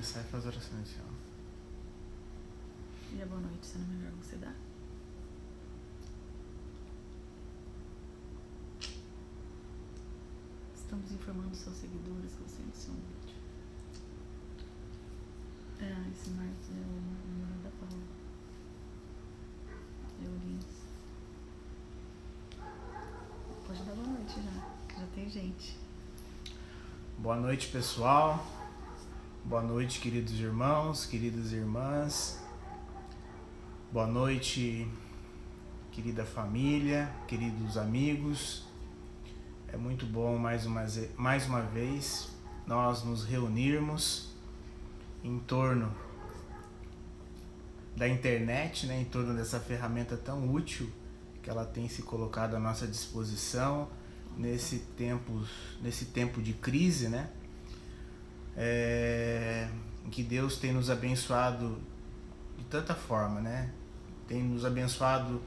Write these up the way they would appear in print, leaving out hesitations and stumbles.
começar e fazer a oração inicial. E a boa noite, sendo melhor você dar. Estamos informando seus seguidores que você iniciou um vídeo. Esse Marcos é o namorado da Paula. Eulins. Pode dar boa noite já tem gente. Boa noite, pessoal. Boa noite, queridos irmãos, queridas irmãs. Boa noite, querida família, queridos amigos. É muito bom mais uma vez nós nos reunirmos em torno da internet, né, em torno dessa ferramenta tão útil que ela tem se colocado à nossa disposição nesse tempo de crise, né? Que Deus tem nos abençoado de tanta forma, né? Tem nos abençoado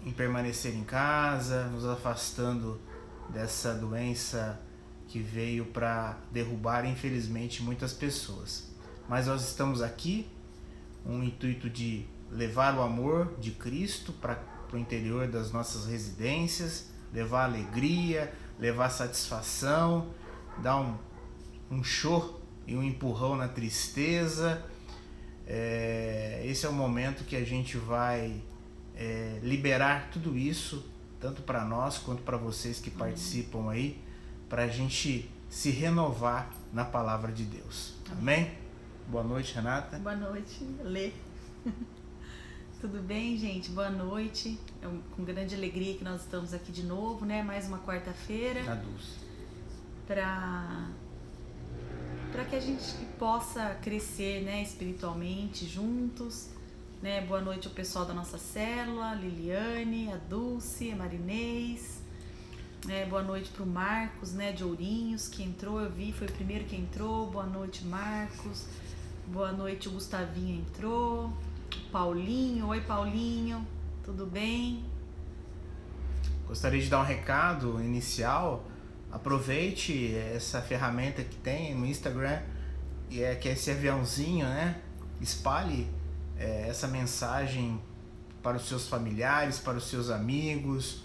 em permanecer em casa, nos afastando dessa doença que veio para derrubar, infelizmente, muitas pessoas. Mas nós estamos aqui com o intuito de levar o amor de Cristo para o interior das nossas residências, levar alegria, levar satisfação, dar um show e um empurrão na tristeza. Esse é o momento que a gente vai liberar tudo isso, tanto para nós quanto para vocês que participam aí, para a gente se renovar na palavra de Deus. Amém? Boa noite, Renata. Boa noite, Lê. Tudo bem, gente? Boa noite. É com grande alegria que nós estamos aqui de novo, né? Mais uma quarta-feira. A Dulce. Para que a gente possa crescer, né, espiritualmente juntos, né? Boa noite ao pessoal da nossa célula, a Liliane, a Dulce, a Marinês. Boa noite para o Marcos, né, de Ourinhos, que entrou, eu vi, foi o primeiro que entrou. Boa noite, Marcos. Boa noite, o Gustavinho entrou. Paulinho, oi Paulinho, tudo bem? Gostaria de dar um recado inicial. Aproveite essa ferramenta que tem no Instagram, que é esse aviãozinho, né? Espalhe essa mensagem para os seus familiares, para os seus amigos,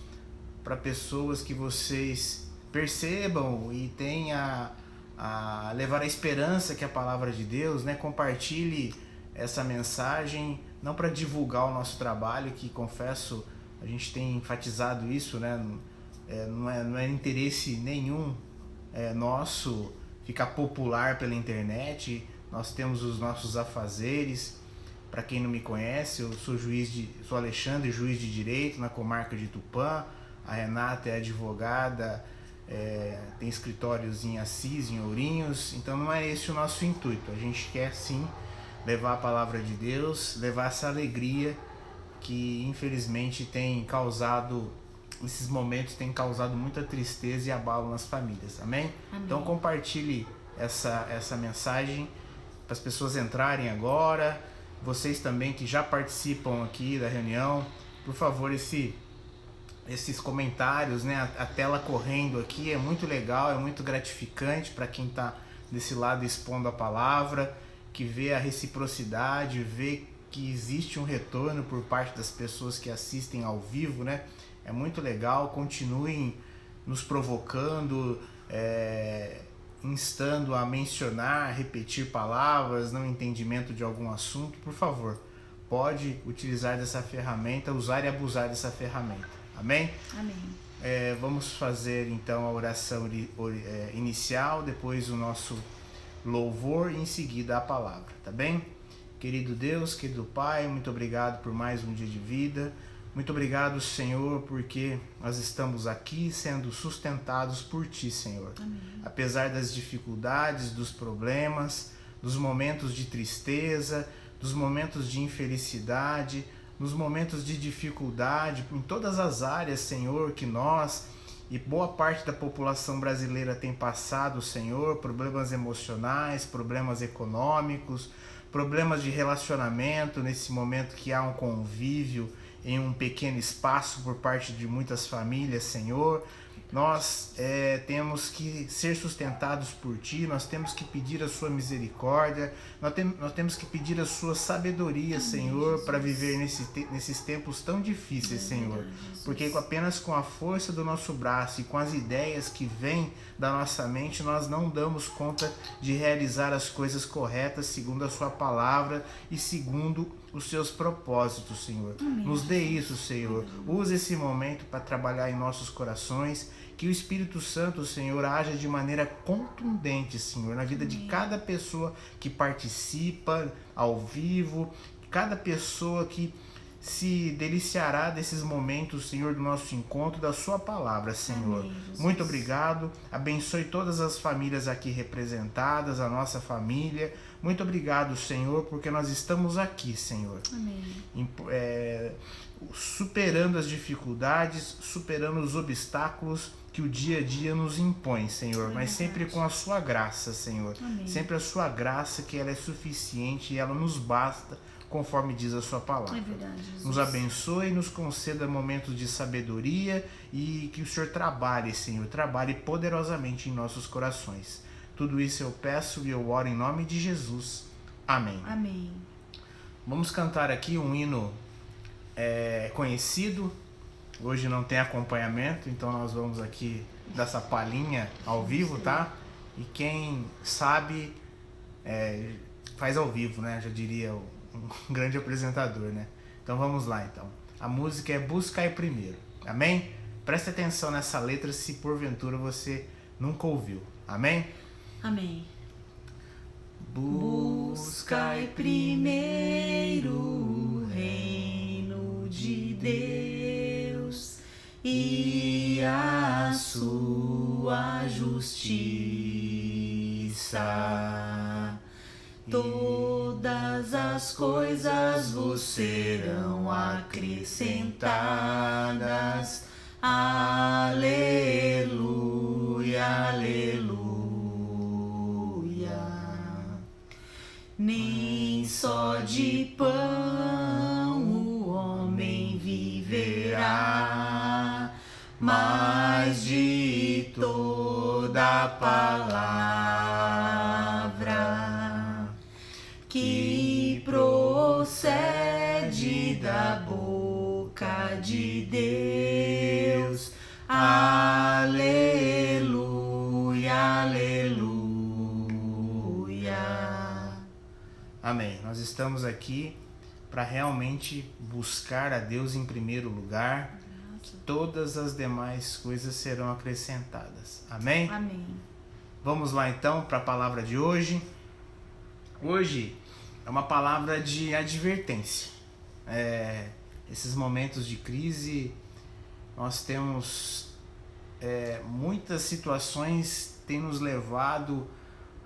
para pessoas que vocês percebam e tenham a levar a esperança que é a palavra de Deus, né? Compartilhe essa mensagem, não para divulgar o nosso trabalho, que confesso, a gente tem enfatizado isso, né? Não é interesse nenhum nosso ficar popular pela internet. Nós temos os nossos afazeres. Para quem não me conhece, eu sou Alexandre, juiz de direito na comarca de Tupã. A Renata é advogada, tem escritórios em Assis, em Ourinhos. Então não é esse o nosso intuito. A gente quer sim levar a palavra de Deus, levar essa alegria que infelizmente esses momentos têm causado muita tristeza e abalo nas famílias, amém? Então compartilhe essa mensagem para as pessoas entrarem agora. Vocês também que já participam aqui da reunião, por favor, esses comentários, né? A tela correndo aqui é muito legal, é muito gratificante para quem está desse lado expondo a palavra, que vê a reciprocidade, vê que existe um retorno por parte das pessoas que assistem ao vivo, né? É muito legal. Continuem nos provocando, instando a mencionar, repetir palavras, não entendimento de algum assunto. Por favor, pode utilizar dessa ferramenta, usar e abusar dessa ferramenta. Amém? Amém. Vamos fazer então a oração inicial, depois o nosso louvor e em seguida a palavra, tá bem? Querido Deus, querido Pai, muito obrigado por mais um dia de vida. Muito obrigado, Senhor, porque nós estamos aqui sendo sustentados por Ti, Senhor. Amém. Apesar das dificuldades, dos problemas, dos momentos de tristeza, dos momentos de infelicidade, nos momentos de dificuldade, em todas as áreas, Senhor, que nós e boa parte da população brasileira tem passado, Senhor, problemas emocionais, problemas econômicos, problemas de relacionamento, nesse momento que há um convívio em um pequeno espaço por parte de muitas famílias, Senhor. Nós temos que ser sustentados por Ti, nós temos que pedir a Sua misericórdia, nós temos que pedir a Sua sabedoria, amém, Senhor, para viver nesses tempos tão difíceis, Senhor. Porque apenas com a força do nosso braço e com as ideias que vêm da nossa mente, nós não damos conta de realizar as coisas corretas segundo a Sua palavra e segundo os Seus propósitos, Senhor. Amém. Nos dê isso, Senhor. Use esse momento para trabalhar em nossos corações, que o Espírito Santo, Senhor, haja de maneira contundente, Senhor, na vida, amém, de cada pessoa que participa ao vivo, cada pessoa que se deliciará desses momentos, Senhor, do nosso encontro, da Sua palavra, Senhor. Amém, muito obrigado. Abençoe todas as famílias aqui representadas, a nossa família. Muito obrigado, Senhor, porque nós estamos aqui, Senhor. Amém. Superando as dificuldades, superando os obstáculos que o dia a dia nos impõe, Senhor, mas sempre com a Sua graça, Senhor. Amém. Sempre a Sua graça, que ela é suficiente e ela nos basta, conforme diz a Sua palavra. É verdade, Jesus. Nos abençoe, nos conceda momentos de sabedoria e que o Senhor trabalhe, Senhor, trabalhe poderosamente em nossos corações. Tudo isso eu peço e eu oro em nome de Jesus. Amém. Amém. Vamos cantar aqui um hino conhecido. Hoje não tem acompanhamento, então nós vamos aqui dar essa palhinha ao vivo, tá? E quem sabe faz ao vivo, né? Já diria um grande apresentador, né? Então vamos lá, então. A música é Buscai Primeiro. Amém? Preste atenção nessa letra se porventura você nunca ouviu. Amém? Amém. Buscai primeiro o reino de Deus e a Sua justiça. Todas as coisas vos serão acrescentadas. Aleluia, aleluia. Nem só de pão o homem viverá, mas de toda palavra que procede da boca de Deus. Aleluia, aleluia. Amém. Nós estamos aqui para realmente buscar a Deus em primeiro lugar, que todas as demais coisas serão acrescentadas. Amém? Amém. Vamos lá então para a palavra de hoje. Hoje é uma palavra de advertência. Esses momentos de crise, nós temos muitas situações que têm nos levado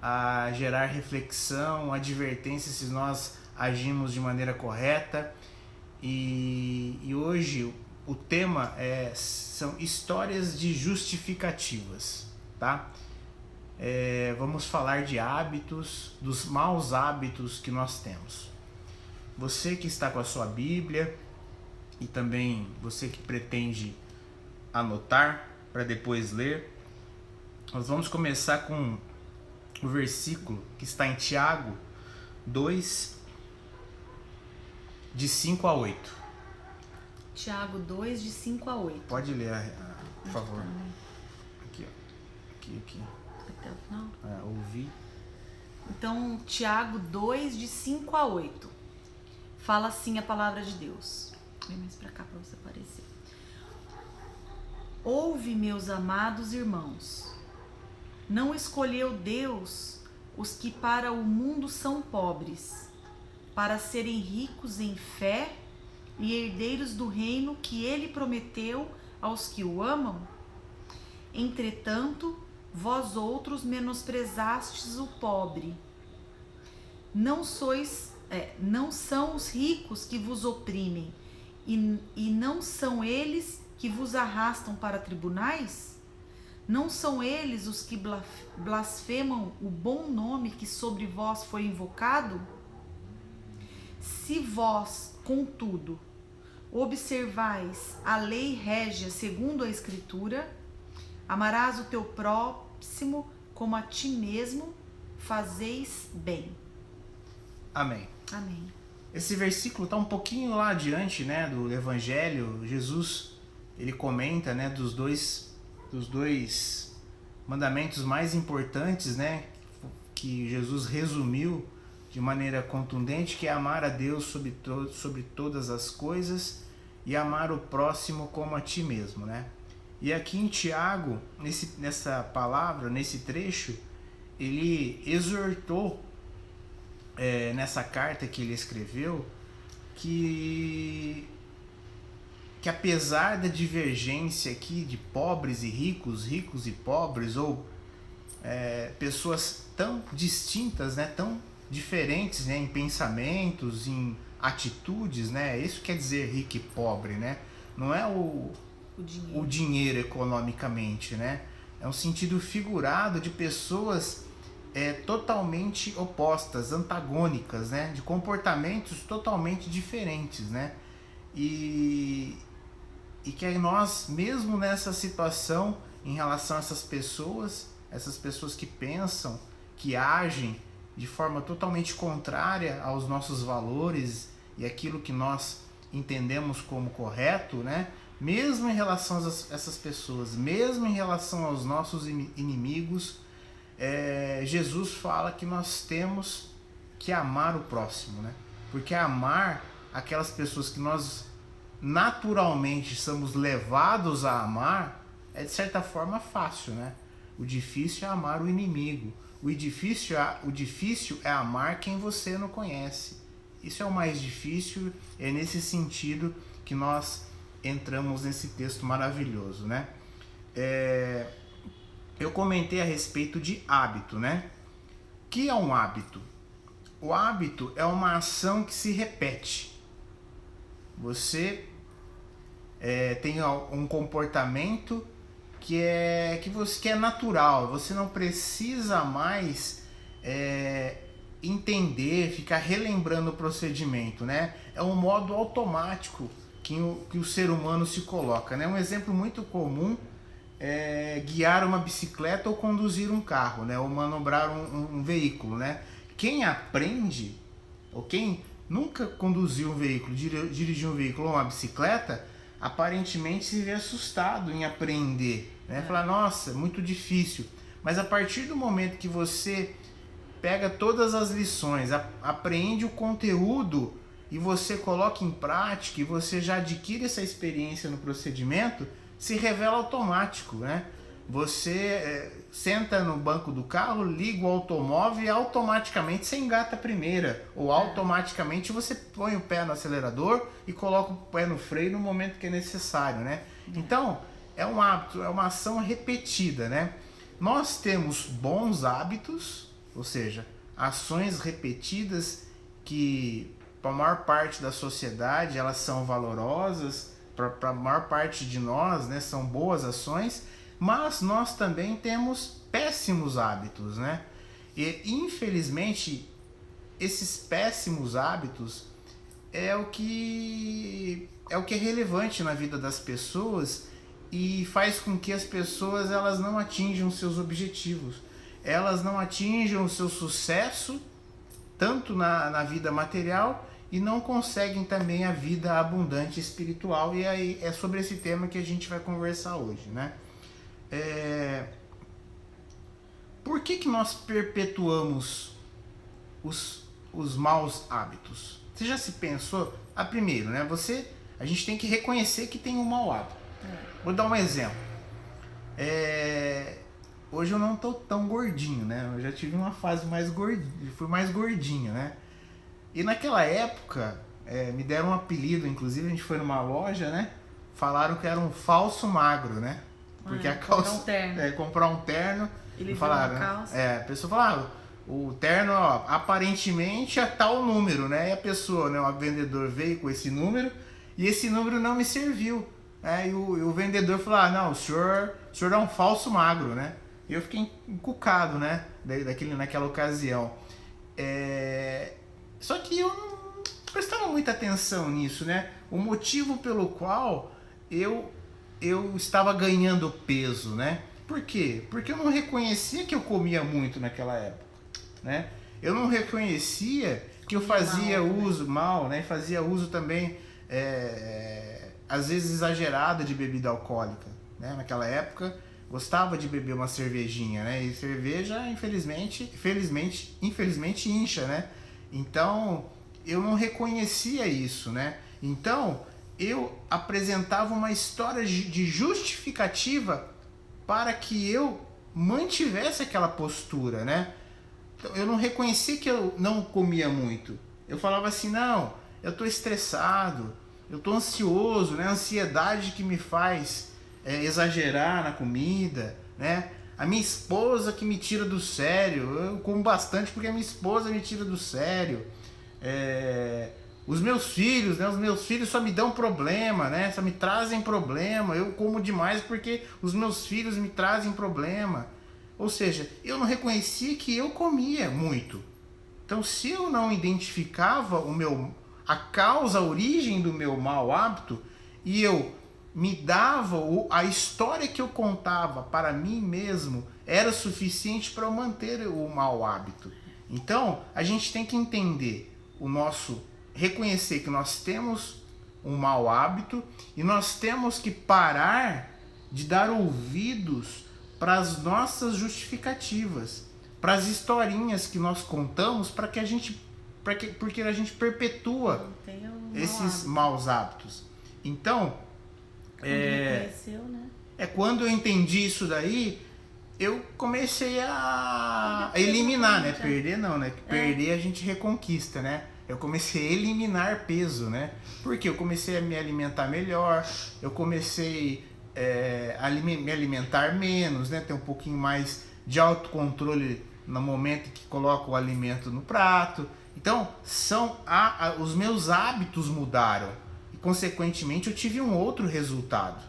a gerar reflexão, advertência se nós agimos de maneira correta. E hoje o tema são histórias de justificativas, tá? Vamos falar de hábitos, dos maus hábitos que nós temos. Você que está com a sua Bíblia e também você que pretende anotar para depois ler, nós vamos começar com o versículo que está em Tiago 2, de 5 a 8. Tiago 2, de 5 a 8. Pode ler, por favor. Aqui, ó. Aqui. Até o final? Ouvi. Então, Tiago 2, de 5 a 8. Fala assim a palavra de Deus. Vem mais pra cá para você aparecer. Ouve, meus amados irmãos. Não escolheu Deus os que para o mundo são pobres, para serem ricos em fé e herdeiros do reino que Ele prometeu aos que o amam? Entretanto, vós outros menosprezastes o pobre. Não são os ricos que vos oprimem, e não são eles que vos arrastam para tribunais? Não são eles os que blasfemam o bom nome que sobre vós foi invocado? Se vós, contudo, observais a lei régia segundo a Escritura, Amarás o teu próximo como a ti mesmo, fazeis bem. Amém. Amém. Esse versículo está um pouquinho lá adiante, né, do Evangelho. Jesus, ele comenta, né, dos dois mandamentos mais importantes, né, que Jesus resumiu de maneira contundente, que é amar a Deus sobre todas as coisas e amar o próximo como a ti mesmo, né? E aqui em Tiago, nessa palavra, nesse trecho, ele exortou, nessa carta que ele escreveu, que apesar da divergência aqui de pobres e ricos, ricos e pobres, ou pessoas tão distintas, né, tão diferentes, né, em pensamentos, em atitudes, né, isso quer dizer rico e pobre, né, não é o dinheiro economicamente, né, é um sentido figurado de pessoas totalmente opostas, antagônicas, né, de comportamentos totalmente diferentes, né, e que nós, mesmo nessa situação, em relação a essas pessoas que pensam, que agem de forma totalmente contrária aos nossos valores e aquilo que nós entendemos como correto, né? Mesmo em relação a essas pessoas, mesmo em relação aos nossos inimigos, Jesus fala que nós temos que amar o próximo, né? Porque amar aquelas pessoas que nós naturalmente somos levados a amar é de certa forma fácil, né? O difícil é amar o inimigo. O difícil é amar quem você não conhece. Isso é o mais difícil, é nesse sentido que nós entramos nesse texto maravilhoso, né? Eu comentei a respeito de hábito, né? O que é um hábito? O hábito é uma ação que se repete. Você tem um comportamento que é natural. Você não precisa mais entender, ficar relembrando o procedimento, né? É um modo automático que o ser humano se coloca, né? Um exemplo muito comum é guiar uma bicicleta ou conduzir um carro, né? Ou manobrar um veículo, né? Quem aprende, ou quem nunca conduziu um veículo, dirigiu um veículo ou uma bicicleta, aparentemente se vê assustado em aprender, né? Falar, nossa, muito difícil. Mas a partir do momento que você pega todas as lições, aprende o conteúdo e você coloca em prática e você já adquire essa experiência no procedimento, se revela automático, né? Você senta no banco do carro, liga o automóvel e automaticamente você engata a primeira. Ou automaticamente você põe o pé no acelerador e coloca o pé no freio no momento que é necessário, né? Então, é um hábito, é uma ação repetida, né? Nós temos bons hábitos, ou seja, ações repetidas que para a maior parte da sociedade elas são valorosas, para a maior parte de nós, né, são boas ações, mas nós também temos péssimos hábitos, né? E infelizmente esses péssimos hábitos é o que é relevante na vida das pessoas e faz com que as pessoas elas não atinjam seus objetivos, elas não atinjam o seu sucesso tanto na vida material e não conseguem também a vida abundante espiritual. E aí é sobre esse tema que a gente vai conversar hoje, né? Por que nós perpetuamos os maus hábitos? Você já se pensou? Primeiro, né? A gente tem que reconhecer que tem um mau hábito. Vou dar um exemplo. Hoje eu não tô tão gordinho, né? Eu já tive uma fase mais gordinho, fui mais gordinho, né? E naquela época, me deram um apelido, inclusive a gente foi numa loja, né? Falaram que era um falso magro, né? Porque a calça... comprar um terno. Ele falaram, né? A pessoa falava, o terno, ó, aparentemente é tal número, né? E a pessoa, né? O vendedor veio com esse número e esse número não me serviu. E o vendedor falou, não, o senhor é um falso magro, né? E eu fiquei encucado, né? Naquela ocasião. Só que eu não prestava muita atenção nisso, né? O motivo pelo qual eu estava ganhando peso, né? Por quê? Porque eu não reconhecia que eu comia muito naquela época, né? Eu não reconhecia que eu fazia uso mal, né? Fazia uso também, às vezes exagerado de bebida alcoólica, né? Naquela época, gostava de beber uma cervejinha, né? E cerveja, infelizmente incha, né? Então, eu não reconhecia isso, né? Então, eu apresentava uma história de justificativa para que eu mantivesse aquela postura, né? Então, eu não reconhecia que eu não comia muito. Eu falava assim, não, eu estou estressado, eu estou ansioso, né? A ansiedade que me faz exagerar na comida, né? A minha esposa que me tira do sério. Eu como bastante porque a minha esposa me tira do sério. Os meus filhos, né? Os meus filhos só me dão problema, né? Só me trazem problema. Eu como demais porque os meus filhos me trazem problema. Ou seja, eu não reconhecia que eu comia muito. Então, se eu não identificava a causa, a origem do meu mau hábito, e eu me dava a história que eu contava para mim mesmo, era suficiente para eu manter o mau hábito. Então, a gente tem que entender reconhecer que nós temos um mau hábito e nós temos que parar de dar ouvidos para as nossas justificativas, para as historinhas que nós contamos, porque a gente perpetua esses maus hábitos. Então, quando eu entendi isso daí, eu comecei a eliminar, né? Perder não, né? Perder a gente reconquista, né? Eu comecei a eliminar peso, né? Porque eu comecei a me alimentar melhor, eu comecei a me alimentar menos, né? Ter um pouquinho mais de autocontrole no momento que coloco o alimento no prato. Então, os meus hábitos mudaram e, consequentemente, eu tive um outro resultado.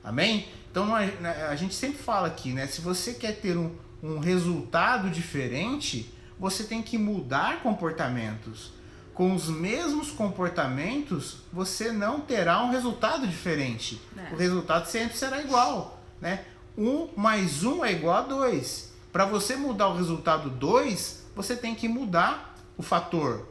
Amém? Então, a gente sempre fala aqui, né? Se você quer ter um resultado diferente, você tem que mudar comportamentos. Com os mesmos comportamentos, você não terá um resultado diferente. O resultado sempre será igual, né? 1 mais 1 é igual a 2. Para você mudar o resultado 2, você tem que mudar o fator.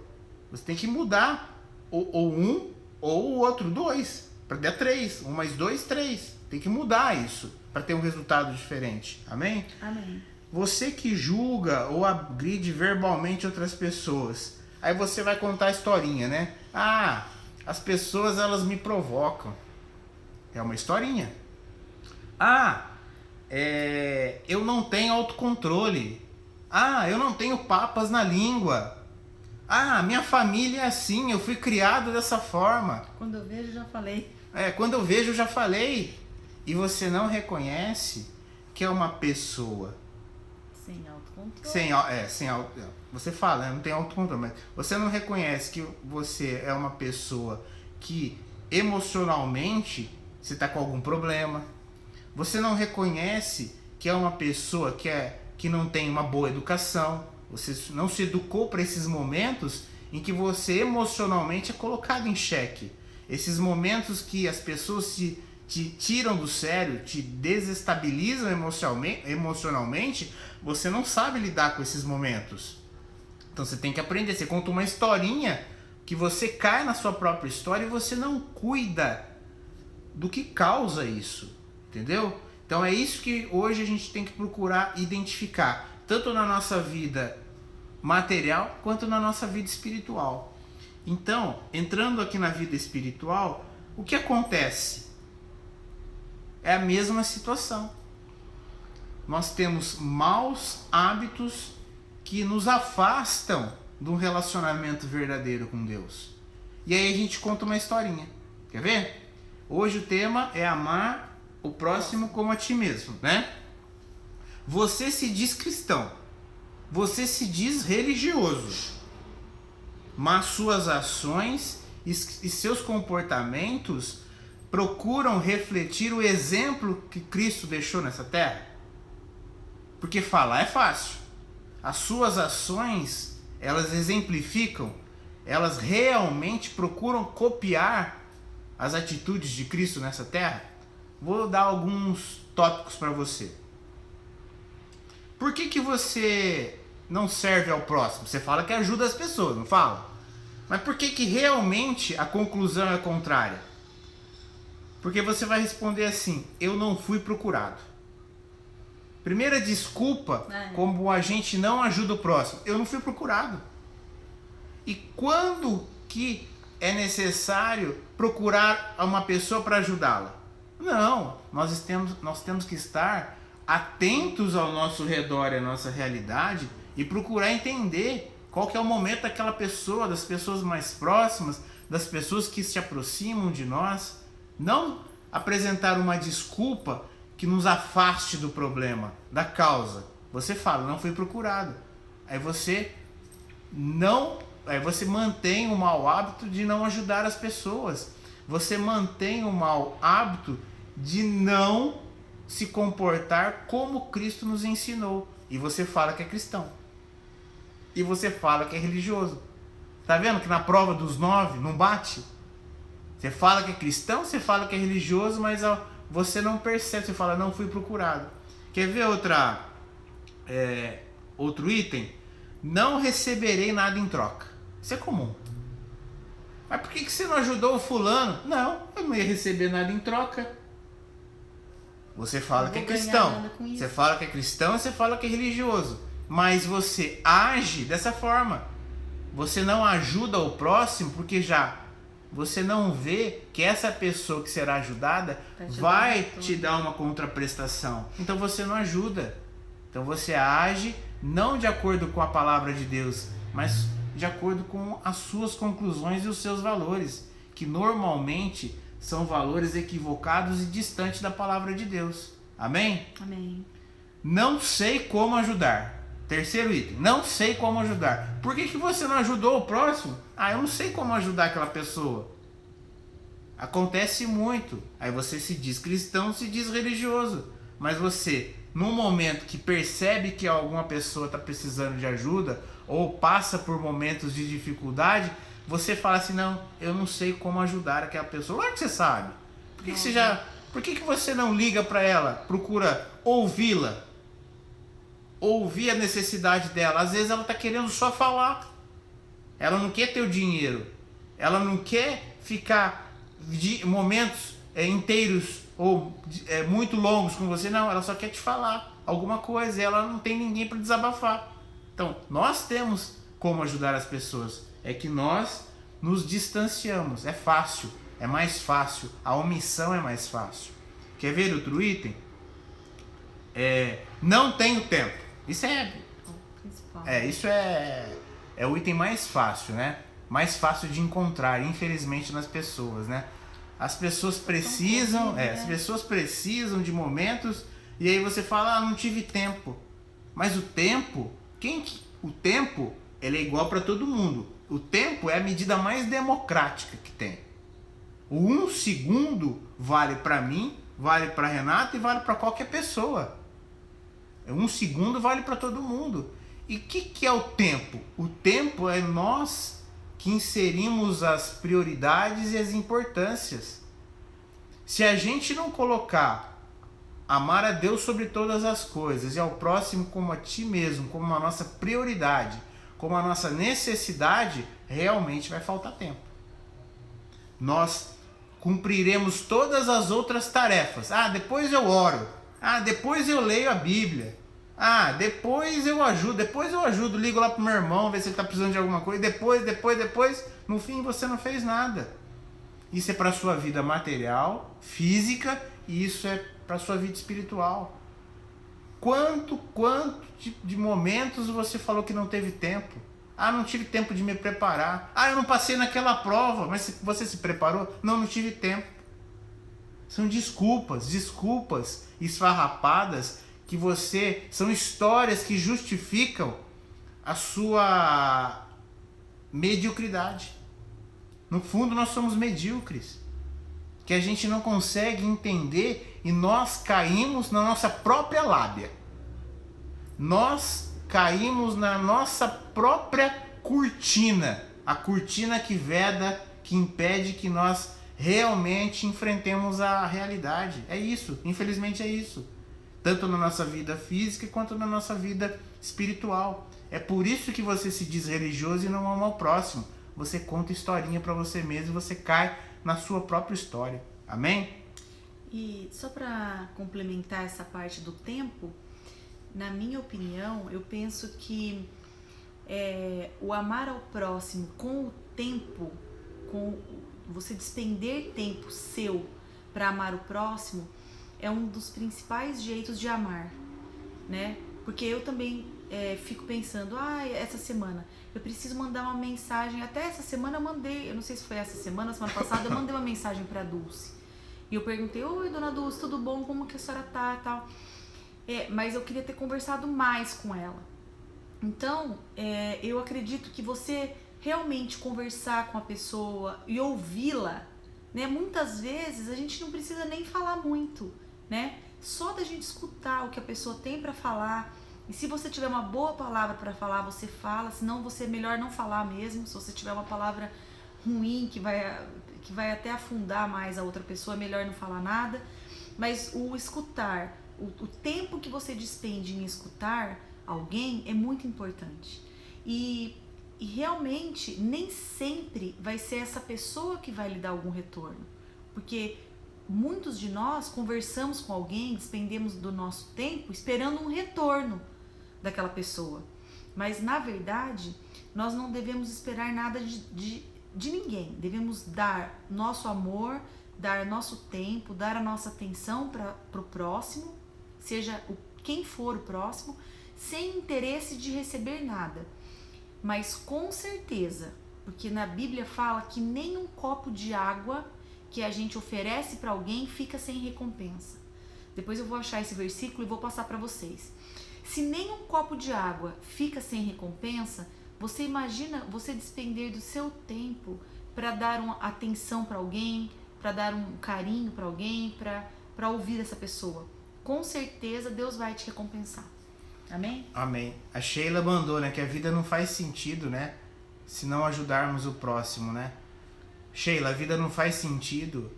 Você tem que mudar ou 1 ou o outro 2. Para dar 3. 1 mais 2, 3. Tem que mudar isso para ter um resultado diferente. Amém? Amém. Você que julga ou agride verbalmente outras pessoas, aí você vai contar a historinha, né? Ah, as pessoas elas me provocam. É uma historinha. Ah, eu não tenho autocontrole. Ah, eu não tenho papas na língua. Ah, minha família é assim, eu fui criado dessa forma. Quando eu vejo, já falei. Quando eu vejo, já falei. E você não reconhece que é uma pessoa sem autocontrole. Você fala, não tem autocontrole, mas você não reconhece que você é uma pessoa que emocionalmente você está com algum problema. Você não reconhece que é uma pessoa que não tem uma boa educação. Você não se educou para esses momentos em que você emocionalmente é colocado em xeque. Esses momentos que as pessoas te tiram do sério, te desestabilizam emocionalmente, você não sabe lidar com esses momentos. Então você tem que aprender. Você conta uma historinha que você cai na sua própria história e você não cuida do que causa isso. Entendeu? Então é isso que hoje a gente tem que procurar identificar, tanto na nossa vida material quanto na nossa vida espiritual. Então, entrando aqui na vida espiritual, o que acontece? É a mesma situação. Nós temos maus hábitos que nos afastam de um relacionamento verdadeiro com Deus. E aí a gente conta uma historinha. Quer ver? Hoje o tema é amar o próximo como a ti mesmo, né? Você se diz cristão. Você se diz religioso. Mas suas ações e seus comportamentos procuram refletir o exemplo que Cristo deixou nessa terra? Porque falar é fácil. As suas ações, elas exemplificam, elas realmente procuram copiar as atitudes de Cristo nessa terra? Vou dar alguns tópicos para você. por que você não serve ao próximo? Você fala que ajuda as pessoas, não fala? Mas por que realmente a conclusão é contrária? Porque você vai responder assim: eu não fui procurado. Primeira desculpa, como a gente não ajuda o próximo: eu não fui procurado. E quando que é necessário procurar uma pessoa para ajudá-la? Não, nós temos que estar atentos ao nosso redor e à nossa realidade e procurar entender qual que é o momento daquela pessoa, das pessoas mais próximas, das pessoas que se aproximam de nós. Não apresentar uma desculpa que nos afaste do problema, da causa. Você fala: não fui procurado. Aí você mantém o mau hábito de não ajudar as pessoas. Você mantém o mau hábito de não se comportar como Cristo nos ensinou. E você fala que é cristão. E você fala que é religioso. Tá vendo que na prova dos 9 não bate? Você fala que é cristão, você fala que é religioso, mas você não percebe. Você fala: não fui procurado. Quer ver outro item? Não receberei nada em troca. Isso é comum. Mas por que você não ajudou o fulano? Não, eu não ia receber nada em troca. Você fala que é cristão. Você fala que é cristão, você fala que é religioso. Mas você age dessa forma. Você não ajuda o próximo porque você não vê que essa pessoa que será ajudada vai te dar uma contraprestação. Então você não ajuda. Então você age não de acordo com a palavra de Deus, mas de acordo com as suas conclusões e os seus valores, que normalmente são valores equivocados e distantes da palavra de Deus. Amém? Amém. Não sei como ajudar. Terceiro item: não sei como ajudar. Por que você não ajudou o próximo? Eu não sei como ajudar aquela pessoa. Acontece muito. Aí você se diz cristão, se diz religioso. Mas você, num momento que percebe que alguma pessoa está precisando de ajuda ou passa por momentos de dificuldade, você fala assim: não, eu não sei como ajudar aquela pessoa. Claro que você sabe. Por que você não liga para ela? Procura ouvi-la. Ouvir a necessidade dela. Às vezes ela está querendo só falar. Ela não quer teu dinheiro. Ela não quer ficar momentos inteiros ou muito longos com você. Não, ela só quer te falar alguma coisa. E ela não tem ninguém para desabafar. Então, nós temos como ajudar as pessoas. É que nós nos distanciamos. É fácil. É mais fácil. A omissão é mais fácil. Quer ver outro item? Não tenho tempo. Isso é o item mais fácil, né? Mais fácil de encontrar, infelizmente, nas pessoas, né? As pessoas precisam, as pessoas precisam de momentos e aí você fala: não tive tempo. Mas o tempo, ele é igual para todo mundo. O tempo é a medida mais democrática que tem. O 1 segundo vale para mim, vale para Renato e vale para qualquer pessoa. 1 segundo vale para todo mundo. E o que é o tempo? O tempo é nós que inserimos as prioridades e as importâncias. Se a gente não colocar amar a Deus sobre todas as coisas e ao próximo como a ti mesmo, como a nossa prioridade, como a nossa necessidade, realmente vai faltar tempo. Nós cumpriremos todas as outras tarefas. Depois eu oro. Depois eu leio a Bíblia. Depois eu ajudo, ligo lá pro meu irmão, ver se ele tá precisando de alguma coisa. Depois, no fim você não fez nada. Isso é para sua vida material, física, e isso é para sua vida espiritual. Quanto de momentos você falou que não teve tempo? Não tive tempo de me preparar. Eu não passei naquela prova, mas você se preparou? Não tive tempo. São desculpas esfarrapadas são histórias que justificam a sua mediocridade. No fundo, nós somos medíocres, que a gente não consegue entender e nós caímos na nossa própria lábia. Nós caímos na nossa própria cortina, a cortina que veda, que impede que nós realmente enfrentemos a realidade. É isso, infelizmente é isso. tanto na nossa vida física quanto na nossa vida espiritual. É por isso que você se diz religioso e não ama o próximo. Você conta historinha para você mesmo e você cai na sua própria história. Amém? E só para complementar essa parte do tempo, na minha opinião, eu penso que o amar ao próximo com o tempo, com você despender tempo seu para amar o próximo, é um dos principais jeitos de amar, né? Porque eu também fico pensando, essa semana eu preciso mandar uma mensagem. Até essa semana eu mandei, eu não sei se foi essa semana, semana passada, eu mandei uma mensagem para Dulce. E eu perguntei, oi dona Dulce, tudo bom? Como que a senhora tá e tal? Mas eu queria ter conversado mais com ela. Então, eu acredito que você realmente conversar com a pessoa e ouvi-la, né? Muitas vezes a gente não precisa nem falar muito, né? Só da gente escutar o que a pessoa tem para falar. E se você tiver uma boa palavra para falar, você fala. Senão, você é melhor não falar mesmo. Se você tiver uma palavra ruim que vai até afundar mais a outra pessoa, é melhor não falar nada. Mas o escutar, o tempo que você despende em escutar alguém é muito importante. E realmente nem sempre vai ser essa pessoa que vai lhe dar algum retorno, porque muitos de nós conversamos com alguém, despendemos do nosso tempo esperando um retorno daquela pessoa, mas na verdade nós não devemos esperar nada de ninguém. Devemos dar nosso amor, dar nosso tempo, dar a nossa atenção para o próximo, seja quem for o próximo, sem interesse de receber nada. Mas com certeza, porque na Bíblia fala que nem um copo de água que a gente oferece para alguém fica sem recompensa. Depois eu vou achar esse versículo e vou passar para vocês. Se nem um copo de água fica sem recompensa, você imagina você despender do seu tempo para dar uma atenção para alguém, para dar um carinho para alguém, para ouvir essa pessoa. Com certeza Deus vai te recompensar. Amém? Amém. A Sheila mandou, né, que a vida não faz sentido, né, se não ajudarmos o próximo, né? Sheila, a vida não faz sentido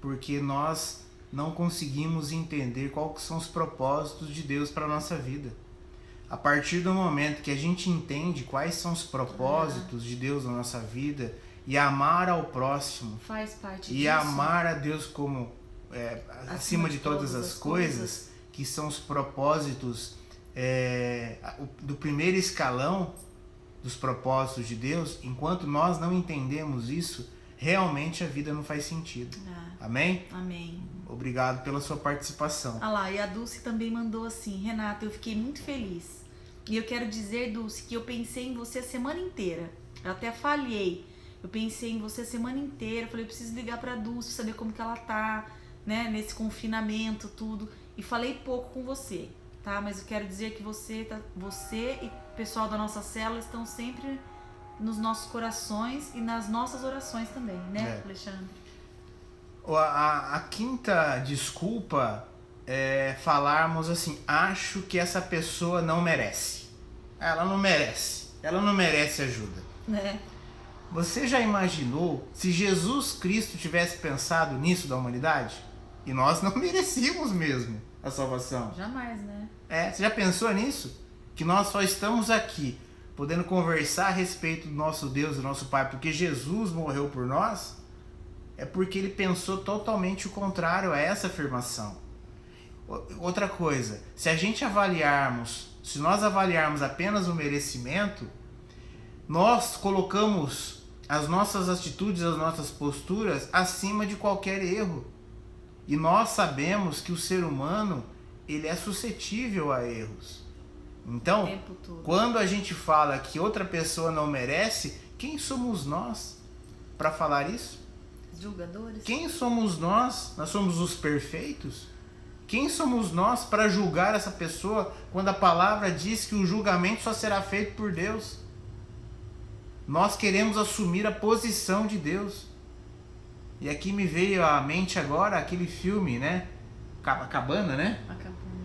porque nós não conseguimos entender quais são os propósitos de Deus para a nossa vida. A partir do momento que a gente entende quais são os propósitos de Deus na nossa vida e amar ao próximo, faz parte e disso. Amar a Deus como acima de todas as coisas, que são os propósitos do primeiro escalão dos propósitos de Deus. Enquanto nós não entendemos isso, realmente a vida não faz sentido. Amém? Amém. Obrigado pela sua participação. Lá, e a Dulce também mandou assim: Renata, eu fiquei muito feliz. E eu quero dizer, Dulce, que eu pensei em você a semana inteira. Eu até falhei. Eu pensei em você a semana inteira. Eu falei, eu preciso ligar pra Dulce, saber como que ela tá, né, nesse confinamento, tudo. E falei pouco com você, tá? Mas eu quero dizer que você e o pessoal da nossa célula estão sempre nos nossos corações e nas nossas orações também, né, Alexandre? A quinta desculpa é falarmos assim: acho que essa pessoa não merece. Ela não merece ajuda. Você já imaginou se Jesus Cristo tivesse pensado nisso da humanidade? E nós não merecíamos mesmo a salvação. Jamais, né? Você já pensou nisso? Que nós só estamos aqui podendo conversar a respeito do nosso Deus e do nosso Pai porque Jesus morreu por nós? É porque ele pensou totalmente o contrário a essa afirmação. Outra coisa, se nós avaliarmos apenas o merecimento, nós colocamos as nossas atitudes, as nossas posturas acima de qualquer erro. E nós sabemos que o ser humano, ele é suscetível a erros. Então, quando a gente fala que outra pessoa não merece, quem somos nós para falar isso? Julgadores? Quem somos nós? Nós somos os perfeitos? Quem somos nós para julgar essa pessoa quando a palavra diz que o julgamento só será feito por Deus? Nós queremos assumir a posição de Deus. E aqui me veio à mente agora aquele filme, né? Cabana, né?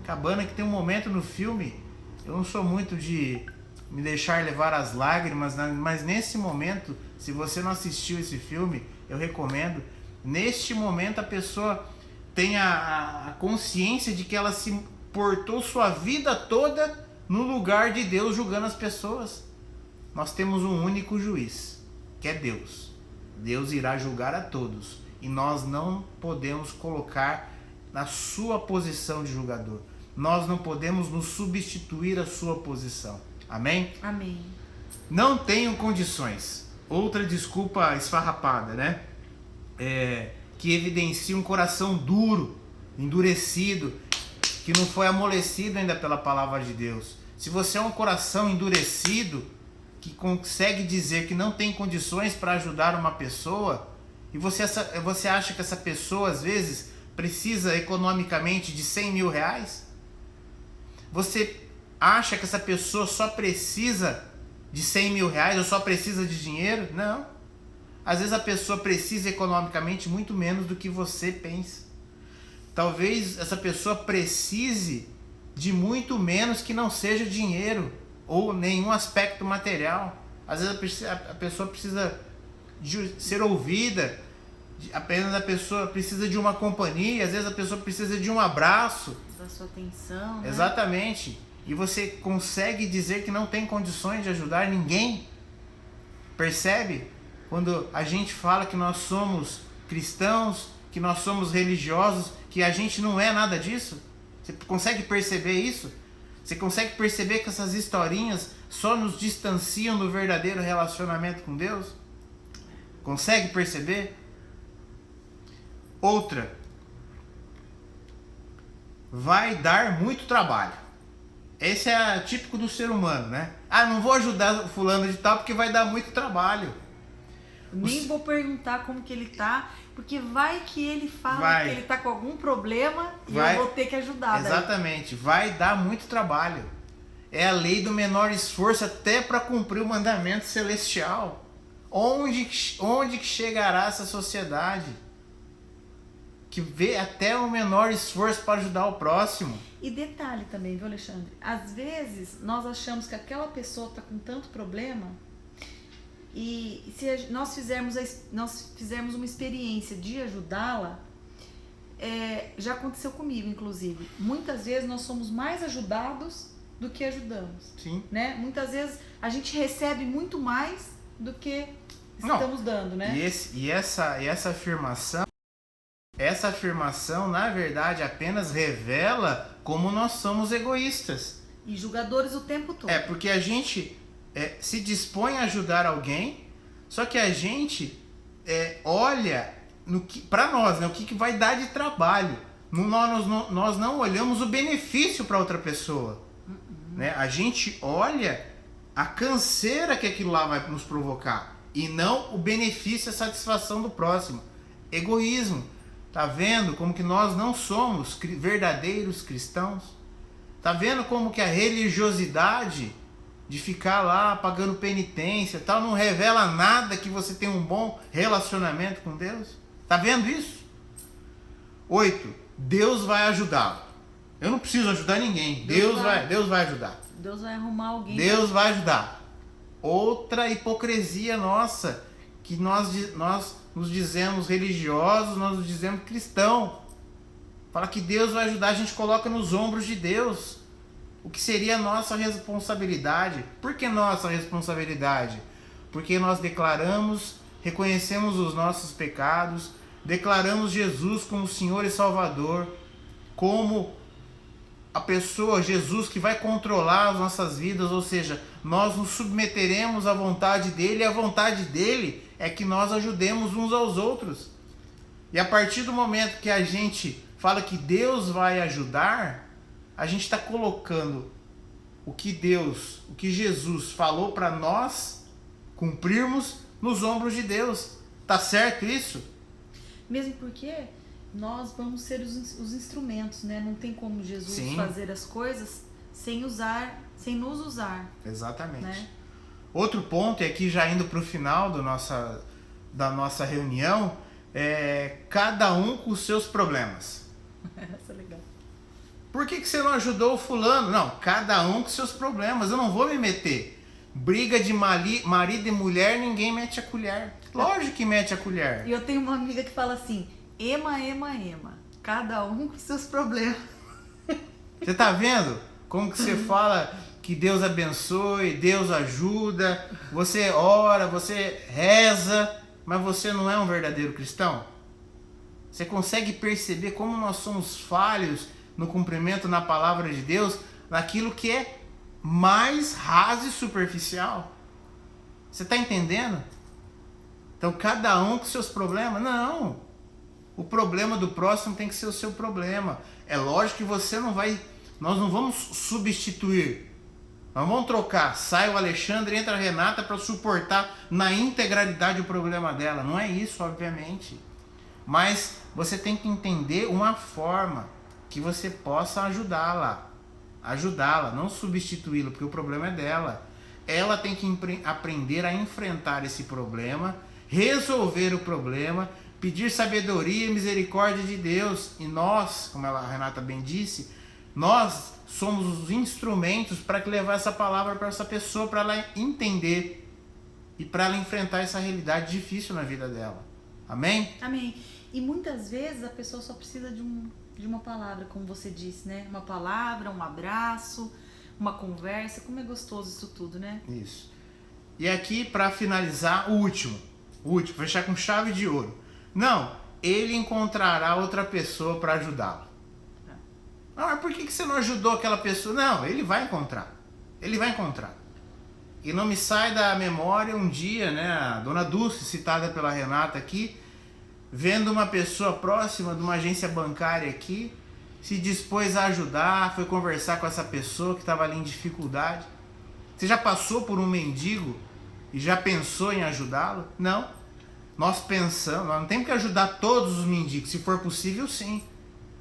Cabana, que tem um momento no filme, eu não sou muito de me deixar levar às lágrimas, mas nesse momento, se você não assistiu esse filme, eu recomendo. Neste momento a pessoa tem a consciência de que ela se portou sua vida toda no lugar de Deus julgando as pessoas. Nós temos um único juiz, que é Deus. Deus irá julgar a todos e nós não podemos colocar na sua posição de julgador. Nós não podemos nos substituir à sua posição. Amém? Amém. Não tenho condições. Outra desculpa esfarrapada, né? Que evidencia um coração duro, endurecido, que não foi amolecido ainda pela palavra de Deus. Se você é um coração endurecido, que consegue dizer que não tem condições para ajudar uma pessoa, e você acha que essa pessoa às vezes precisa economicamente de 100 mil reais? Você acha que essa pessoa só precisa de 100 mil reais ou só precisa de dinheiro? Não. Às vezes a pessoa precisa economicamente muito menos do que você pensa. Talvez essa pessoa precise de muito menos que não seja dinheiro ou nenhum aspecto material. Às vezes a pessoa precisa de ser ouvida, apenas a pessoa precisa de uma companhia, às vezes a pessoa precisa de um abraço. Da sua atenção, né? Exatamente. E você consegue dizer que não tem condições de ajudar ninguém? Percebe? Quando a gente fala que nós somos cristãos, que nós somos religiosos, que a gente não é nada disso? Você consegue perceber isso? Você consegue perceber que essas historinhas só nos distanciam do verdadeiro relacionamento com Deus? Consegue perceber? Outra. Vai dar muito trabalho. Esse é típico do ser humano, né? Ah, não vou ajudar fulano de tal porque vai dar muito trabalho. Nem vou perguntar como que ele tá, porque vai que ele fala que ele tá com algum problema e eu vou ter que ajudar. Exatamente, vai dar muito trabalho. É a lei do menor esforço até para cumprir o mandamento celestial. Onde que chegará essa sociedade que vê até o menor esforço para ajudar o próximo? E detalhe também, viu, Alexandre? Às vezes nós achamos que aquela pessoa está com tanto problema e se nós fizermos uma experiência de ajudá-la, já aconteceu comigo, inclusive. Muitas vezes nós somos mais ajudados do que ajudamos. Sim. Né? Muitas vezes a gente recebe muito mais do que estamos dando, né? E essa afirmação, na verdade, apenas revela como nós somos egoístas. E julgadores o tempo todo. Porque a gente se dispõe a ajudar alguém, só que a gente olha para nós, né, o que vai dar de trabalho. Nós não olhamos o benefício para outra pessoa. Né? A gente olha a canseira que aquilo lá vai nos provocar e não o benefício e a satisfação do próximo. Egoísmo. Tá vendo como que nós não somos verdadeiros cristãos? Tá vendo como que a religiosidade de ficar lá pagando penitência tal não revela nada que você tem um bom relacionamento com Deus? Tá vendo isso? 8. Deus vai ajudá-lo. Eu não preciso ajudar ninguém. Deus vai ajudar. Deus vai arrumar alguém. Deus vai ajudar. Outra hipocrisia nossa, que nós nos dizemos religiosos, nós nos dizemos cristão. Fala que Deus vai ajudar, a gente coloca nos ombros de Deus o que seria a nossa responsabilidade. Por que nossa responsabilidade? Porque nós reconhecemos os nossos pecados, declaramos Jesus como Senhor e Salvador, como a pessoa, Jesus, que vai controlar as nossas vidas, ou seja, nós nos submeteremos à vontade dele, e a vontade dele é que nós ajudemos uns aos outros. E a partir do momento que a gente fala que Deus vai ajudar, a gente está colocando o que Jesus falou para nós cumprirmos nos ombros de Deus. Tá certo isso? Mesmo porque nós vamos ser os instrumentos, né? Não tem como Jesus fazer as coisas sem nos usar. Exatamente. Né? Outro ponto, é que já indo para o final da nossa reunião, cada um com os seus problemas. Essa é legal. Por que você não ajudou o fulano? Não, cada um com seus problemas. Eu não vou me meter. Briga de marido e mulher, ninguém mete a colher. Lógico que mete a colher. E eu tenho uma amiga que fala assim: ema, cada um com seus problemas. Você tá vendo como que você fala que Deus abençoe, Deus ajuda, você ora, você reza, mas você não é um verdadeiro cristão? Você consegue perceber como nós somos falhos no cumprimento na palavra de Deus, naquilo que é mais raso e superficial? Você está entendendo? Então cada um com seus problemas? Não. O problema do próximo tem que ser o seu problema. É lógico que nós não vamos substituir. Nós vamos trocar. Sai o Alexandre, entra a Renata para suportar na integralidade o problema dela. Não é isso, obviamente. Mas você tem que entender uma forma que você possa ajudá-la, não substituí-la, porque o problema é dela. Ela tem que aprender a enfrentar esse problema, resolver o problema, pedir sabedoria e misericórdia de Deus. E nós, como a Renata bem disse, nós somos os instrumentos para levar essa palavra para essa pessoa, para ela entender e para ela enfrentar essa realidade difícil na vida dela. Amém? Amém. E muitas vezes a pessoa só precisa de uma palavra, como você disse, né? Uma palavra, um abraço, uma conversa. Como é gostoso isso tudo, né? Isso. E aqui, para finalizar, o último, fechar com chave de ouro. Não, ele encontrará outra pessoa para ajudá-lo. Ah, mas por que você não ajudou aquela pessoa? Não, ele vai encontrar. E não me sai da memória um dia, né, a dona Dulce, citada pela Renata aqui, vendo uma pessoa próxima de uma agência bancária aqui, se dispôs a ajudar, foi conversar com essa pessoa que estava ali em dificuldade. Você já passou por um mendigo e já pensou em ajudá-lo? Não. Nós pensamos, nós não temos que ajudar todos os mendigos, se for possível, sim.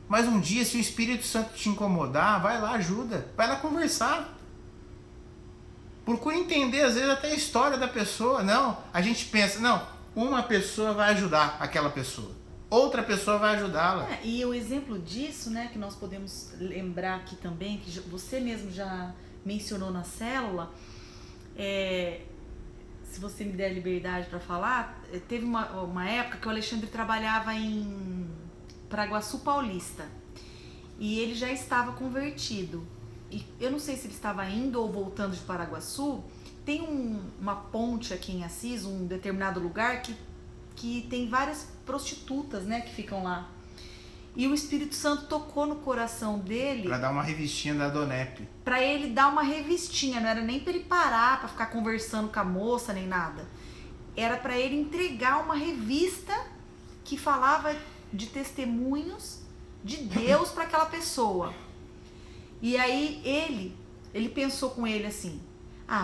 Mas um dia, se o Espírito Santo te incomodar, vai lá, ajuda, vai lá conversar. Procure entender, às vezes, até a história da pessoa. Não, a gente pensa, não, uma pessoa vai ajudar aquela pessoa, outra pessoa vai ajudá-la. E o exemplo disso, né, que nós podemos lembrar aqui também, que você mesmo já mencionou na célula, se você me der liberdade para falar, teve uma época que o Alexandre trabalhava em Paraguaçu Paulista e ele já estava convertido. E eu não sei se ele estava indo ou voltando de Paraguaçu. Tem uma ponte aqui em Assis, um determinado lugar que tem várias prostitutas, né, que ficam lá. E o Espírito Santo tocou no coração dele. Para dar uma revistinha da Donep. Para ele dar uma revistinha, não era nem para ele parar para ficar conversando com a moça nem nada. Era para ele entregar uma revista que falava de testemunhos de Deus para aquela pessoa. E aí ele pensou com ele assim: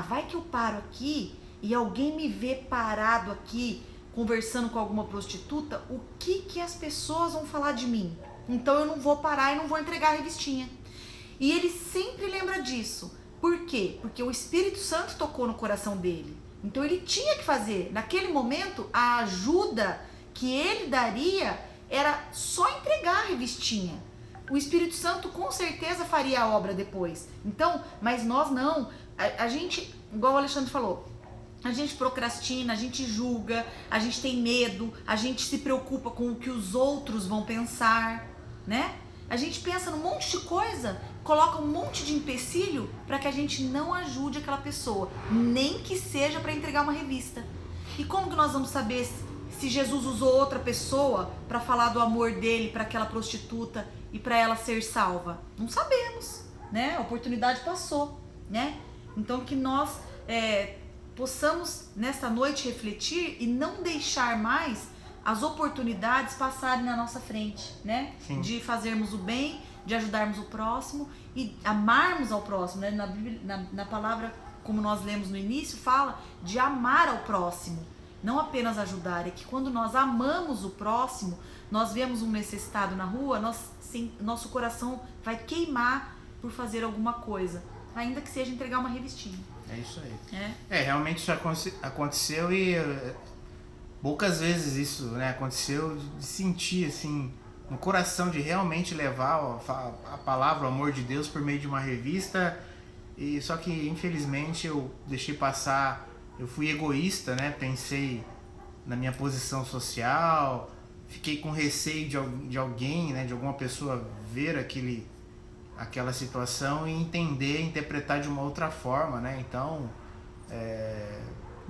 vai que eu paro aqui e alguém me vê parado aqui conversando com alguma prostituta, o que as pessoas vão falar de mim? Então eu não vou parar e não vou entregar a revistinha. E ele sempre lembra disso. Por quê? Porque o Espírito Santo tocou no coração dele. Então ele tinha que fazer. Naquele momento, a ajuda que ele daria era só entregar a revistinha. O Espírito Santo com certeza faria a obra depois. Então, mas nós não. A gente, igual o Alexandre falou, a gente procrastina, a gente julga, a gente tem medo, a gente se preocupa com o que os outros vão pensar, né? A gente pensa num monte de coisa, coloca um monte de empecilho para que a gente não ajude aquela pessoa, nem que seja para entregar uma revista. E como que nós vamos saber se Jesus usou outra pessoa para falar do amor dele para aquela prostituta e para ela ser salva? Não sabemos, né? A oportunidade passou, né? Então que nós possamos nesta noite refletir e não deixar mais as oportunidades passarem na nossa frente, né? Sim. De fazermos o bem, de ajudarmos o próximo e amarmos ao próximo, né? Na Bíblia, na palavra, como nós lemos no início, fala de amar ao próximo, não apenas ajudar. É que quando nós amamos o próximo, nós vemos um necessitado na rua, nosso coração vai queimar por fazer alguma coisa, ainda que seja entregar uma revistinha. É isso aí. Realmente isso aconteceu e poucas vezes isso, né, aconteceu de sentir assim no coração, de realmente levar a palavra, o amor de Deus por meio de uma revista. E só que infelizmente eu deixei passar, eu fui egoísta, né? Pensei na minha posição social, fiquei com receio de alguém, né, de alguma pessoa ver aquela situação e entender, interpretar de uma outra forma, né? Então,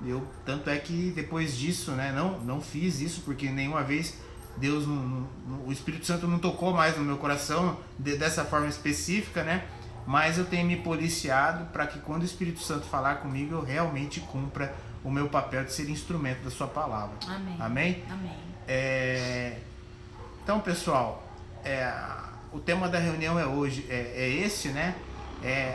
eu tanto é que depois disso, né, não fiz isso porque nenhuma vez Deus o Espírito Santo não tocou mais no meu coração dessa forma específica, né? Mas eu tenho me policiado para que quando o Espírito Santo falar comigo, eu realmente cumpra o meu papel de ser instrumento da sua palavra. Amém. Amém? Amém. Então, pessoal, o tema da reunião hoje é esse, né?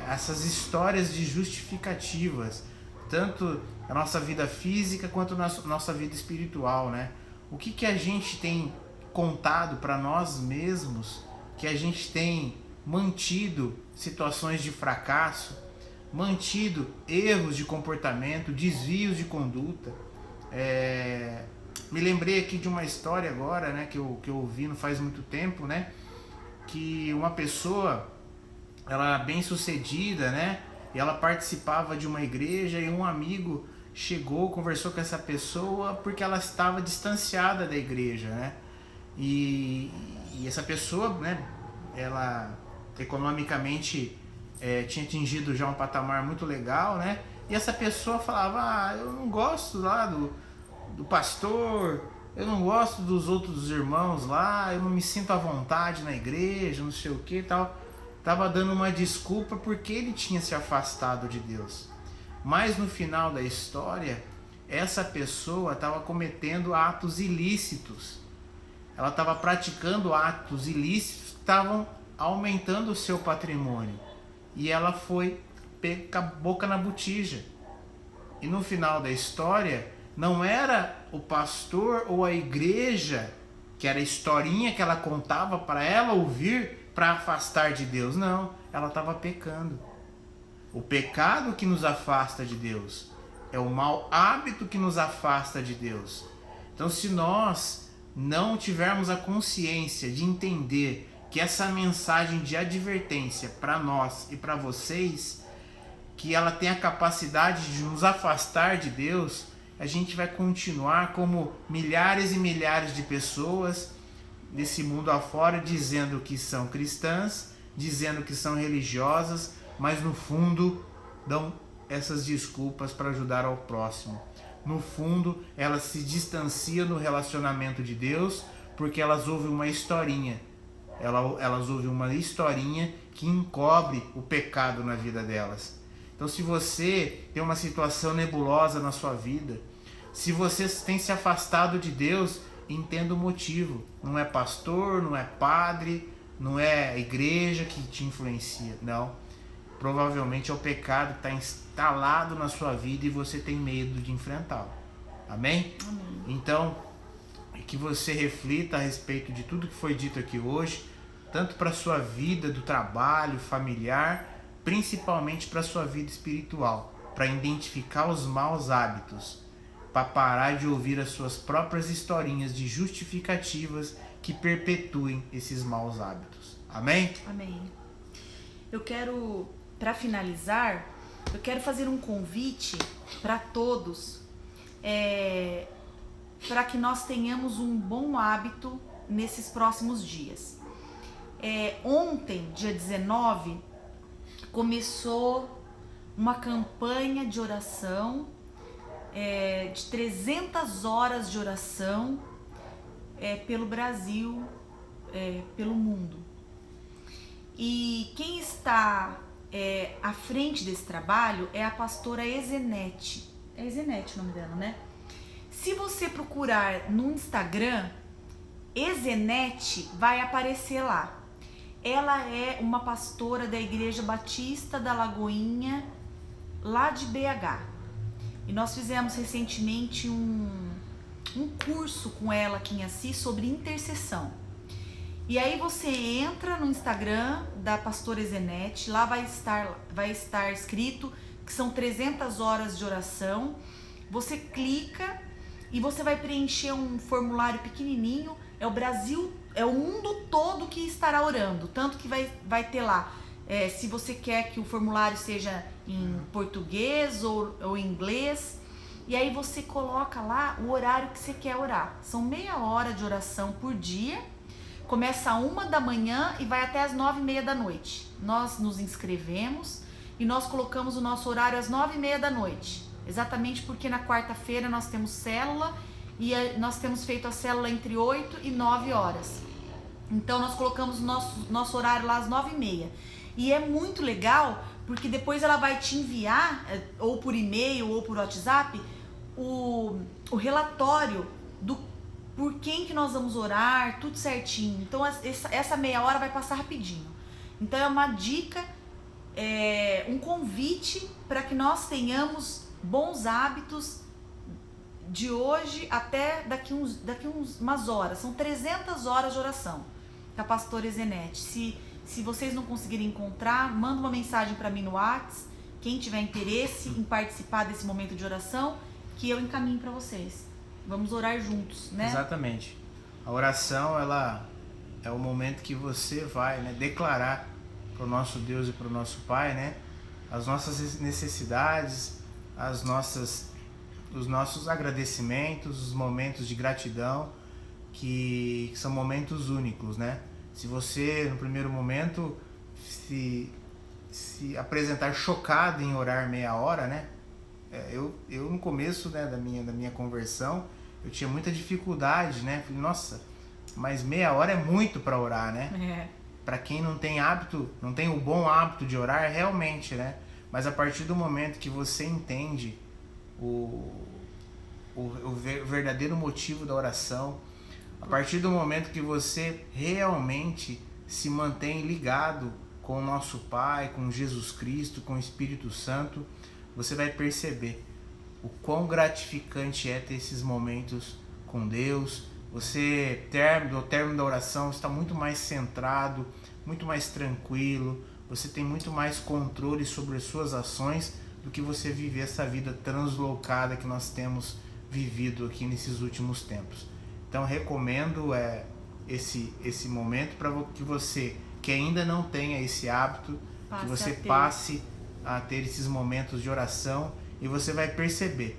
Essas histórias de justificativas, tanto a nossa vida física quanto a nossa vida espiritual, né? O que a gente tem contado para nós mesmos, que a gente tem mantido situações de fracasso, mantido erros de comportamento, desvios de conduta. Me lembrei aqui de uma história agora, né, que eu ouvi não faz muito tempo, né? Que uma pessoa, ela bem sucedida, né? E ela participava de uma igreja e um amigo chegou, conversou com essa pessoa porque ela estava distanciada da igreja, né? E essa pessoa, né? Ela economicamente tinha atingido já um patamar muito legal, né? E essa pessoa falava, eu não gosto lá do pastor, eu não gosto dos outros irmãos lá, eu não me sinto à vontade na igreja, não sei o que e tal. Tava dando uma desculpa porque ele tinha se afastado de Deus. Mas no final da história, essa pessoa estava cometendo atos ilícitos. Ela estava praticando atos ilícitos que estavam aumentando o seu patrimônio. E ela foi com a boca na botija. E no final da história, não era o pastor ou a igreja, que era a historinha que ela contava para ela ouvir para afastar de Deus. Não, ela estava pecando. O pecado que nos afasta de Deus é o mau hábito que nos afasta de Deus. Então, se nós não tivermos a consciência de entender que essa mensagem de advertência para nós e para vocês, que ela tem a capacidade de nos afastar de Deus, a gente vai continuar como milhares e milhares de pessoas desse mundo afora, dizendo que são cristãs, dizendo que são religiosas, mas no fundo dão essas desculpas para ajudar ao próximo. No fundo, elas se distanciam do relacionamento de Deus porque elas ouvem uma historinha. Elas ouvem uma historinha que encobre o pecado na vida delas. Então, se você tem uma situação nebulosa na sua vida, se você tem se afastado de Deus, entenda o motivo. Não é pastor, não é padre, não é a igreja que te influencia. Não. Provavelmente é o pecado que está instalado na sua vida e você tem medo de enfrentá-lo. Amém? Amém. Então, que você reflita a respeito de tudo que foi dito aqui hoje, tanto para a sua vida do trabalho, familiar, principalmente para a sua vida espiritual, para identificar os maus hábitos, para parar de ouvir as suas próprias historinhas de justificativas que perpetuem esses maus hábitos. Amém? Amém. Eu quero, para finalizar, eu quero fazer um convite para todos, para que nós tenhamos um bom hábito nesses próximos dias. Ontem, dia 19, começou uma campanha de oração, de 300 horas de oração pelo Brasil, pelo mundo. E quem está à frente desse trabalho é a pastora Ezenete. É Ezenete o nome dela, né? Se você procurar no Instagram, Ezenete, vai aparecer lá. Ela é uma pastora da Igreja Batista da Lagoinha, lá de BH. E nós fizemos recentemente um curso com ela aqui em Assis sobre intercessão. E aí você entra no Instagram da pastora Ezenete, lá vai estar escrito que são 300 horas de oração. Você clica e você vai preencher um formulário pequenininho. É o Brasil, é o mundo todo que estará orando. Tanto que vai ter lá, se você quer que o formulário seja em português ou em inglês. E aí você coloca lá o horário que você quer orar. São meia hora de oração por dia, Começa às 1 da manhã e vai até às 9h30 da noite. Nós nos inscrevemos e nós colocamos o nosso horário às 9h30 da noite. Exatamente porque na quarta-feira nós temos célula e nós temos feito a célula entre 8 e 9 horas. Então nós colocamos o nosso horário lá às 9h30. E é muito legal porque depois ela vai te enviar, ou por e-mail ou por WhatsApp, o relatório do por quem que nós vamos orar, tudo certinho. Então essa meia hora vai passar rapidinho. Então é uma dica, um convite para que nós tenhamos bons hábitos de hoje até daqui umas horas. São 300 horas de oração com a pastora Ezenete. Se vocês não conseguirem encontrar, manda uma mensagem para mim no WhatsApp, quem tiver interesse em participar desse momento de oração, que eu encaminho para vocês. Vamos orar juntos, né? Exatamente. A oração, ela é o momento que você vai, né, declarar para o nosso Deus e para o nosso Pai, né, as nossas necessidades, os nossos agradecimentos, os momentos de gratidão, que são momentos únicos, né? Se você, no primeiro momento, se apresentar chocado em orar meia hora, né? Eu no começo, né, da minha conversão, eu tinha muita dificuldade, né? Falei, nossa, mas meia hora é muito para orar, né? Para quem não tem hábito, não tem o bom hábito de orar, realmente, né? Mas a partir do momento que você entende o verdadeiro motivo da oração, a partir do momento que você realmente se mantém ligado com o nosso Pai, com Jesus Cristo, com o Espírito Santo, você vai perceber o quão gratificante é ter esses momentos com Deus. Você, ao término da oração, está muito mais centrado, muito mais tranquilo, você tem muito mais controle sobre as suas ações do que você viver essa vida translocada que nós temos vivido aqui nesses últimos tempos. Então recomendo esse momento para que você que ainda não tenha esse hábito, que você passe a ter esses momentos de oração, e você vai perceber,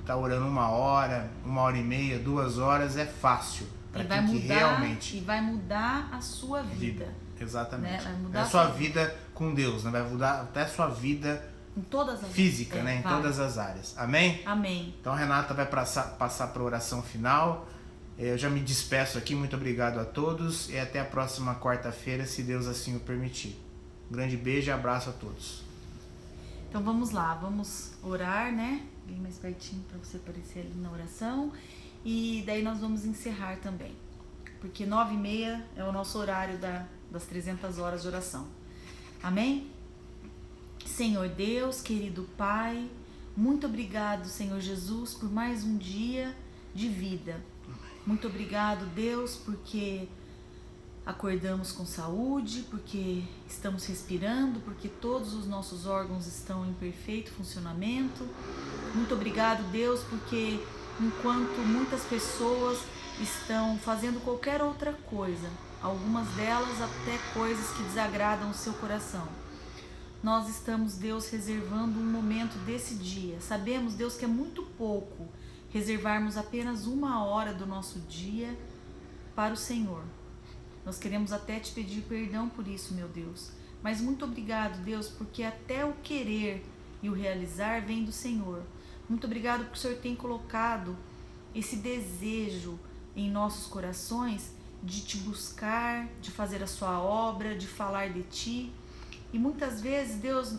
tá orando 1 hora, 1h30, 2 horas é fácil para quem que realmente... E vai mudar a sua vida. Exatamente. Né? Vai mudar a sua vida com Deus, né? Vai mudar até a sua vida em todas as física, né? Em todas as áreas. Amém? Amém. Então a Renata vai passar para a oração final. Eu já me despeço aqui, muito obrigado a todos e até a próxima quarta-feira, se Deus assim o permitir. Um grande beijo e abraço a todos. Então vamos lá, vamos orar, né? Bem mais pertinho para você aparecer ali na oração. E daí nós vamos encerrar também, porque 9h30 é o nosso horário das 300 horas de oração. Amém? Senhor Deus, querido Pai, muito obrigado, Senhor Jesus, por mais um dia de vida. Muito obrigado, Deus, porque acordamos com saúde, porque estamos respirando, porque todos os nossos órgãos estão em perfeito funcionamento. Muito obrigado, Deus, porque enquanto muitas pessoas estão fazendo qualquer outra coisa, algumas delas até coisas que desagradam o seu coração, nós estamos, Deus, reservando um momento desse dia. Sabemos, Deus, que é muito pouco reservarmos apenas 1 hora do nosso dia para o Senhor. Nós queremos até te pedir perdão por isso, meu Deus. Mas muito obrigado, Deus, porque até o querer e o realizar vem do Senhor. Muito obrigado porque o Senhor tem colocado esse desejo em nossos corações de te buscar, de fazer a sua obra, de falar de ti. E muitas vezes, Deus,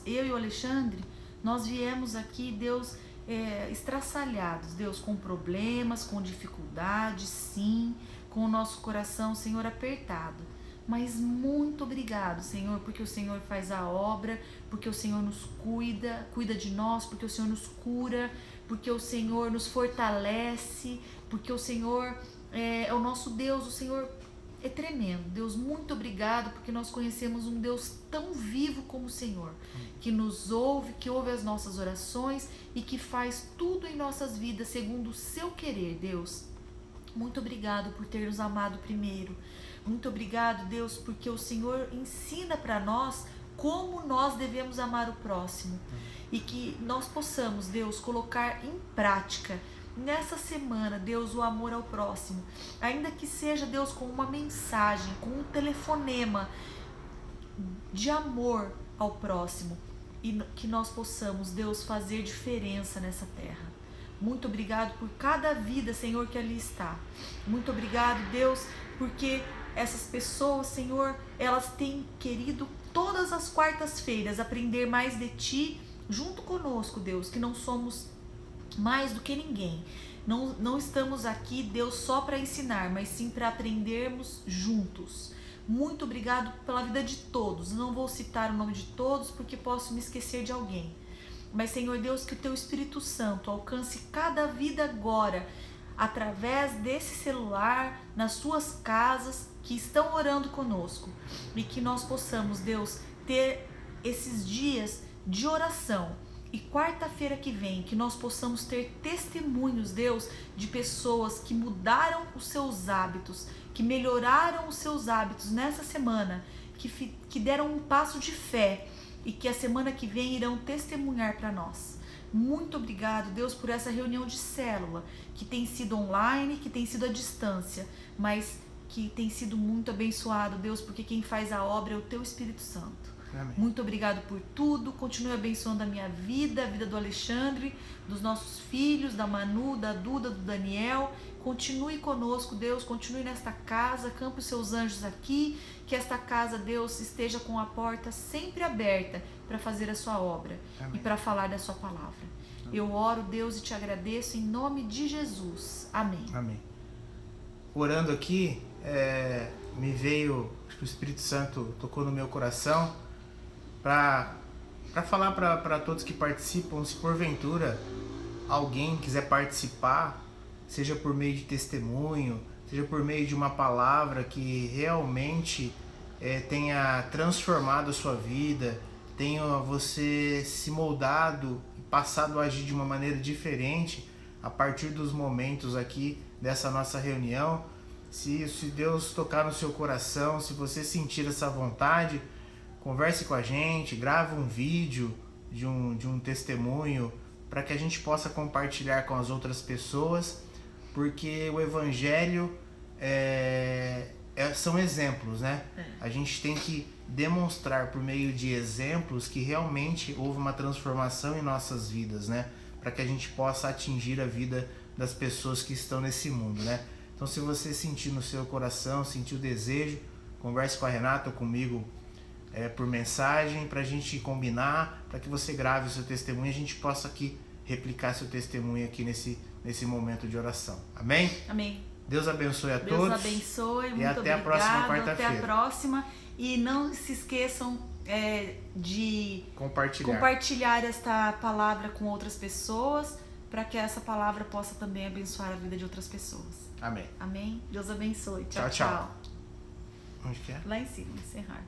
eu e o Alexandre, nós viemos aqui, Deus, estraçalhados, Deus, com problemas, com dificuldades, sim, com o nosso coração, Senhor, apertado. Mas muito obrigado, Senhor, porque o Senhor faz a obra, porque o Senhor nos cuida de nós, porque o Senhor nos cura, porque o Senhor nos fortalece, porque o Senhor é o nosso Deus, o Senhor é tremendo. Deus, muito obrigado, porque nós conhecemos um Deus tão vivo como o Senhor, que nos ouve, que ouve as nossas orações e que faz tudo em nossas vidas segundo o seu querer, Deus. Muito obrigado por ter nos amado primeiro. Muito obrigado, Deus, porque o Senhor ensina para nós como nós devemos amar o próximo. E que nós possamos, Deus, colocar em prática nessa semana, Deus, o amor ao próximo. Ainda que seja, Deus, com uma mensagem, com um telefonema de amor ao próximo. E que nós possamos, Deus, fazer diferença nessa terra. Muito obrigado por cada vida, Senhor, que ali está. Muito obrigado, Deus, porque essas pessoas, Senhor, elas têm querido todas as quartas-feiras aprender mais de Ti junto conosco, Deus, que não somos mais do que ninguém. Não estamos aqui, Deus, só para ensinar, mas sim para aprendermos juntos. Muito obrigado pela vida de todos. Não vou citar o nome de todos porque posso me esquecer de alguém. Mas, Senhor Deus, que o Teu Espírito Santo alcance cada vida agora, através desse celular, nas suas casas, que estão orando conosco. E que nós possamos, Deus, ter esses dias de oração. E quarta-feira que vem, que nós possamos ter testemunhos, Deus, de pessoas que mudaram os seus hábitos, que melhoraram os seus hábitos nessa semana, que deram um passo de fé e que a semana que vem irão testemunhar para nós. Muito obrigado, Deus, por essa reunião de célula, que tem sido online, que tem sido à distância, mas que tem sido muito abençoado, Deus, porque quem faz a obra é o Teu Espírito Santo. Amém. Muito obrigado por tudo, continue abençoando a minha vida, a vida do Alexandre, dos nossos filhos, da Manu, da Duda, do Daniel. Continue conosco, Deus, continue nesta casa, campe os seus anjos aqui, que esta casa, Deus, esteja com a porta sempre aberta para fazer a sua obra. Amém. E para falar da sua palavra. Amém. Eu oro, Deus, e te agradeço em nome de Jesus. Amém. Amém. Orando aqui, me veio, acho que o Espírito Santo tocou no meu coração para falar para todos que participam, se porventura alguém quiser participar, seja por meio de testemunho, seja por meio de uma palavra que realmente tenha transformado a sua vida, tenha você se moldado e passado a agir de uma maneira diferente a partir dos momentos aqui dessa nossa reunião. Se Deus tocar no seu coração, se você sentir essa vontade, converse com a gente, grave um vídeo de um testemunho para que a gente possa compartilhar com as outras pessoas, porque o Evangelho são exemplos, né? A gente tem que demonstrar por meio de exemplos que realmente houve uma transformação em nossas vidas, né? Para que a gente possa atingir a vida das pessoas que estão nesse mundo, né? Então, se você sentir no seu coração, sentir o desejo, converse com a Renata ou comigo por mensagem, para a gente combinar, para que você grave o seu testemunho e a gente possa aqui replicar seu testemunho aqui nesse momento de oração. Amém? Amém. Deus abençoe a todos. Deus abençoe, muito até obrigado. A próxima quarta-feira. Até a próxima. E não se esqueçam de compartilhar esta palavra com outras pessoas, para que essa palavra possa também abençoar a vida de outras pessoas. Amém. Amém? Deus abençoe. Tchau, tchau. Onde que é? Lá em cima, encerrar.